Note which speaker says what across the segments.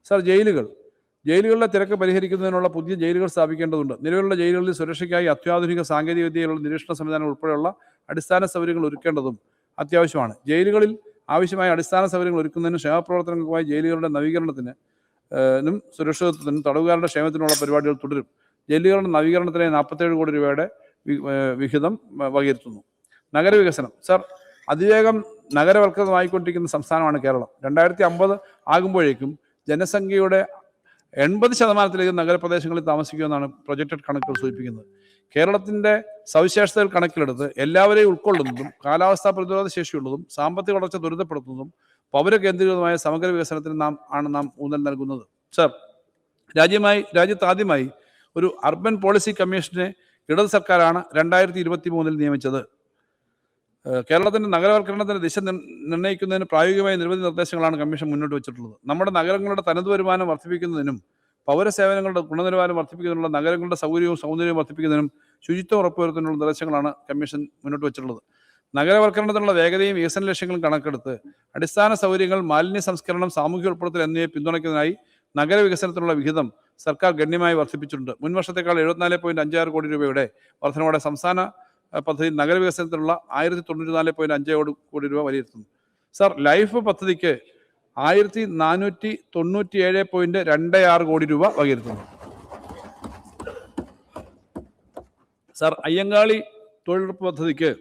Speaker 1: Sir, ജയിലുകളിലെ തിരക്ക് പരിഹരിക്കുന്നതിനുള്ള പുതിയ ജയിലുകൾ സ്ഥാപിക്കേണ്ടതുണ്ട്. നിലവിലുള്ള ജയിലുകളിൽ സുരക്ഷയ്ക്കായി അത്യാധുനിക സാങ്കേതിക വിദ്യയിലുള്ള നിരീക്ഷണ സംവിധാനം ഉൾപ്പെടെയുള്ള അടിസ്ഥാന സൗകര്യങ്ങൾ ഒരുക്കേണ്ടതും അത്യാവശ്യമാണ്. ജയിലുകളിൽ ആവശ്യമായ അടിസ്ഥാന സൗകര്യങ്ങൾ ഒരുക്കുന്നതിനും ക്ഷേമപ്രവർത്തനങ്ങൾക്കുമായി ജയിലുകളുടെ നവീകരണത്തിനും സുരക്ഷിതത്വത്തിനും തടവുകാരുടെ ക്ഷേമത്തിനുള്ള പരിപാടികൾ തുടരും. ജയിലുകളുടെ നവീകരണത്തിനായി 47 കോടി രൂപയുടെ വിഹിതം വകയിരുത്തുന്നു. നഗരവികസനം. സാർ, അതിവേഗം നഗരവൽക്കൃതമായിക്കൊണ്ടിരിക്കുന്ന സംസ്ഥാനമാണ് കേരളം. 2050 ആകുമ്പോഴേക്കും ജനസംഖ്യയുടെ 80% നഗരപ്രദേശങ്ങളിൽ താമസിക്കുമെന്നാണ് പ്രൊജക്റ്റഡ് കണക്കുകൾ സൂചിപ്പിക്കുന്നത്. കേരളത്തിൻ്റെ സവിശേഷതകൾ കണക്കിലെടുത്ത് എല്ലാവരെയും ഉൾക്കൊള്ളുന്നതും കാലാവസ്ഥാ പ്രതിരോധ ശേഷിയുള്ളതും സാമ്പത്തിക വളർച്ച ത്വരിതപ്പെടുത്തുന്നതും പൗരകേന്ദ്രീകൃതമായ സമഗ്ര വികസനത്തിന് നാം ഊന്നൽ നൽകുന്നത്. സർ, രാജ്യത്താദ്യമായി ഒരു അർബൻ പോളിസി കമ്മീഷനെ ഇടത് സർക്കാരാണ് 2023 നിയമിച്ചത്. കേരളത്തിൻ്റെ നഗരവൽക്കരണത്തിൻ്റെ ദിശ നിർണ്ണയിക്കുന്നതിന് പ്രായോഗികമായ നിരവധി നിർദ്ദേശങ്ങളാണ് കമ്മീഷൻ മുന്നോട്ട് വെച്ചിട്ടുള്ളത്. നമ്മുടെ നഗരങ്ങളുടെ തനത് വരുമാനം വർദ്ധിപ്പിക്കുന്നതിനും പൗരസേവനങ്ങളുടെ ഗുണനിലവാരം വർദ്ധിപ്പിക്കുന്നതിനുള്ള നഗരങ്ങളുടെ സൗന്ദര്യവും വർദ്ധിപ്പിക്കുന്നതിനും ശുചിത്വം ഉറപ്പുവരുത്തുന്നതിനുള്ള നിർദ്ദേശങ്ങളാണ് കമ്മീഷൻ മുന്നോട്ട് വെച്ചിട്ടുള്ളത്. നഗരവൽക്കരണത്തിനുള്ള വേഗതയും വികസന ലക്ഷ്യങ്ങളും കണക്കെടുത്ത് അടിസ്ഥാന സൗകര്യങ്ങൾ, മാലിന്യ സംസ്കരണം, സാമൂഹ്യ ഉൾപ്പെടുത്തൽ എന്നിവയെ പിന്തുണയ്ക്കുന്നതിനായി നഗരവികസനത്തിനുള്ള വിഹിതം സർക്കാർ ഗണ്യമായി വർദ്ധിപ്പിച്ചിട്ടുണ്ട്. മുൻവർഷത്തേക്കാൾ 74.56 കോടി രൂപയുടെ വർധനയോടെ സംസ്ഥാന പദ്ധതി നഗരവികസനത്തിനുള്ള 1094.5 കോടി രൂപ വകയിരുത്തുന്നു. സാർ, ലൈഫ് പദ്ധതിക്ക് 1497.26 കോടി രൂപ വകയിരുത്തുന്നു. സാർ, അയ്യങ്കാളി തൊഴിലുറപ്പ് പദ്ധതിക്ക്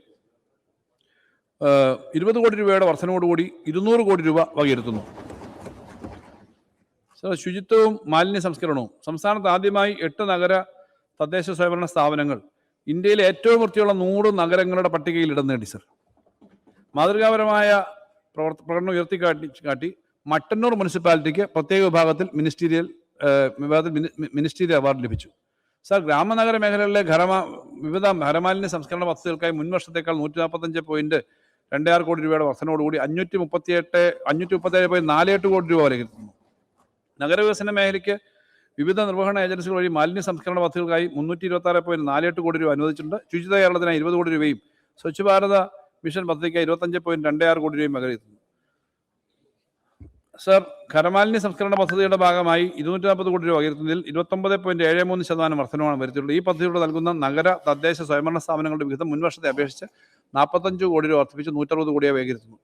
Speaker 1: 20 കോടി രൂപയുടെ വർധനയോടുകൂടി 200 കോടി രൂപ വകയിരുത്തുന്നു. സാർ, ശുചിത്വവും മാലിന്യ സംസ്കരണവും. സംസ്ഥാനത്ത് ആദ്യമായി 8 നഗര തദ്ദേശ സ്വയംഭരണ സ്ഥാപനങ്ങൾ ഇന്ത്യയിലെ ഏറ്റവും വൃത്തിയുള്ള 100 നഗരങ്ങളുടെ പട്ടികയിൽ ഇടം നേടി. സർ, മാതൃകാപരമായ പ്രകടനം ഉയർത്തിക്കാട്ടി മട്ടന്നൂർ മുനിസിപ്പാലിറ്റിക്ക് പ്രത്യേക വിഭാഗത്തിൽ മിനിസ്റ്റീരിയൽ അവാർഡ് ലഭിച്ചു. സാർ, ഗ്രാമനഗര മേഖലകളിലെ വിവിധ ഖരമാലിന്യ സംസ്കരണ പദ്ധതികൾക്കായി മുൻവർഷത്തേക്കാൾ 145.26 കോടി രൂപയുടെ വർധനയോടുകൂടി 537.48 കോടി രൂപ വകയിരുത്തുന്നു. നഗരവികസന മേഖലയ്ക്ക് വിവിധ നിർവഹണ ഏജൻസികൾ വഴി മാലിന്യ സംസ്കരണ പദ്ധതികൾക്കായി 326.48 കോടി രൂപ അനുവദിച്ചിട്ടുണ്ട്. ശുചിത കേരളത്തിനായി 20 കോടി രൂപയും സ്വച്ഛ് ഭാരത മിഷൻ പദ്ധതിക്കായി 25.26 കോടി രൂപയും വകയിരുത്തുന്നു. സർ, ഖരമാലിന്യ സംസ്കരണ പദ്ധതിയുടെ ഭാഗമായി 240 കോടി രൂപ വകയിരുത്തുന്നതിൽ 29.73% വർധനമാണ് വരുത്തിയിട്ടുള്ളത്. ഈ പദ്ധതിയോട് നൽകുന്ന നഗര തദ്ദേശ സ്വയംഭരണ സ്ഥാപനങ്ങളുടെ വിഹിതം മുൻവർഷത്തെ അപേക്ഷിച്ച് 45 കോടി രൂപ വർദ്ധിപ്പിച്ച് 160 കോടിയെ വകയിരുത്തുന്നു.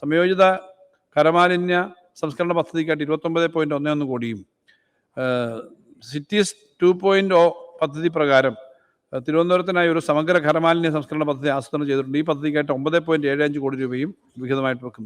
Speaker 1: സംയോജിത ഖരമാലിന്യ സംസ്കരണ പദ്ധതിക്കായിട്ട് 29.11 കോടിയും സിറ്റീസ് 2.0 പദ്ധതി പ്രകാരം തിരുവനന്തപുരത്തിനായി ഒരു സമഗ്ര ഖരമാലിന്യ സംസ്കരണ പദ്ധതി ആസൂത്രണം ചെയ്തിട്ടുണ്ട്. ഈ പദ്ധതിക്കായിട്ട് 9.75 കോടി രൂപയും വിഹിതമായിട്ട് വെക്കുന്നു.